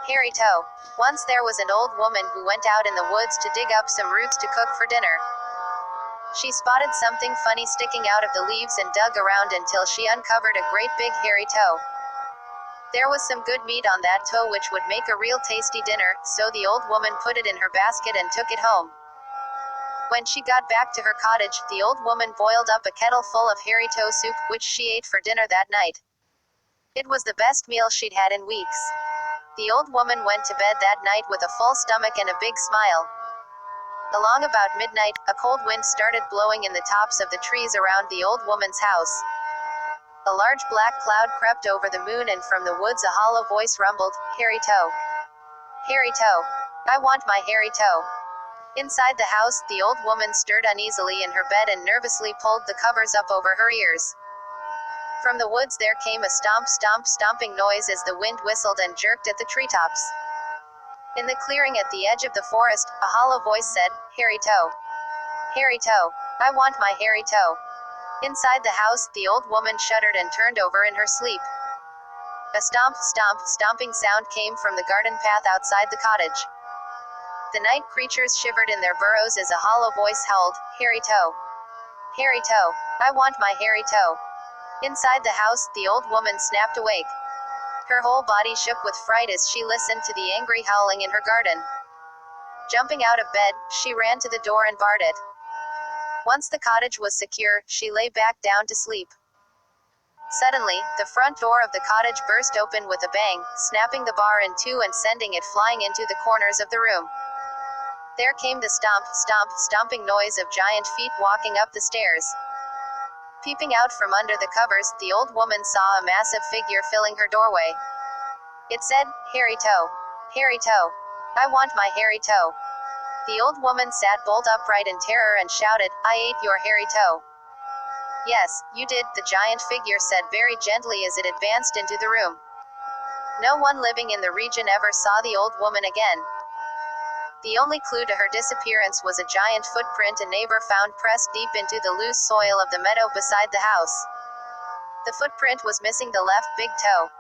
Hairy Toe. Once there was an old woman who went out in the woods to dig up some roots to cook for dinner. She spotted something funny sticking out of the leaves and dug around until she uncovered a great big hairy toe. There was some good meat on that toe which would make a real tasty dinner, so the old woman put it in her basket and took it home. When she got back to her cottage, the old woman boiled up a kettle full of hairy toe soup, which she ate for dinner that night. It was the best meal she'd had in weeks. The old woman went to bed that night with a full stomach and a big smile. Along about midnight, a cold wind started blowing in the tops of the trees around the old woman's house. A large black cloud crept over the moon, and from the woods a hollow voice rumbled, "Hairy Toe. Hairy Toe. I want my hairy toe." Inside the house, the old woman stirred uneasily in her bed and nervously pulled the covers up over her ears. From the woods there came a stomping noise as the wind whistled and jerked at the treetops. In the clearing at the edge of the forest, a hollow voice said, "Hairy Toe. Hairy Toe. I want my hairy toe." Inside the house, the old woman shuddered and turned over in her sleep. A stomping sound came from the garden path outside the cottage. The night creatures shivered in their burrows as a hollow voice howled, "Hairy Toe. Hairy Toe. I want my hairy toe." Inside the house, the old woman snapped awake. Her whole body shook with fright as she listened to the angry howling in her garden. Jumping out of bed, she ran to the door and barred it. Once the cottage was secure, she lay back down to sleep. Suddenly, the front door of the cottage burst open with a bang, snapping the bar in two and sending it flying into the corners of the room. There came the stomping noise of giant feet walking up the stairs. Peeping out from under the covers, the old woman saw a massive figure filling her doorway. It said, "Hairy Toe. Hairy Toe. I want my hairy toe." The old woman sat bolt upright in terror and shouted, "I ate your hairy toe." "Yes, you did," the giant figure said very gently as it advanced into the room. No one living in the region ever saw the old woman again. The only clue to her disappearance was a giant footprint a neighbor found pressed deep into the loose soil of the meadow beside the house. The footprint was missing the left big toe.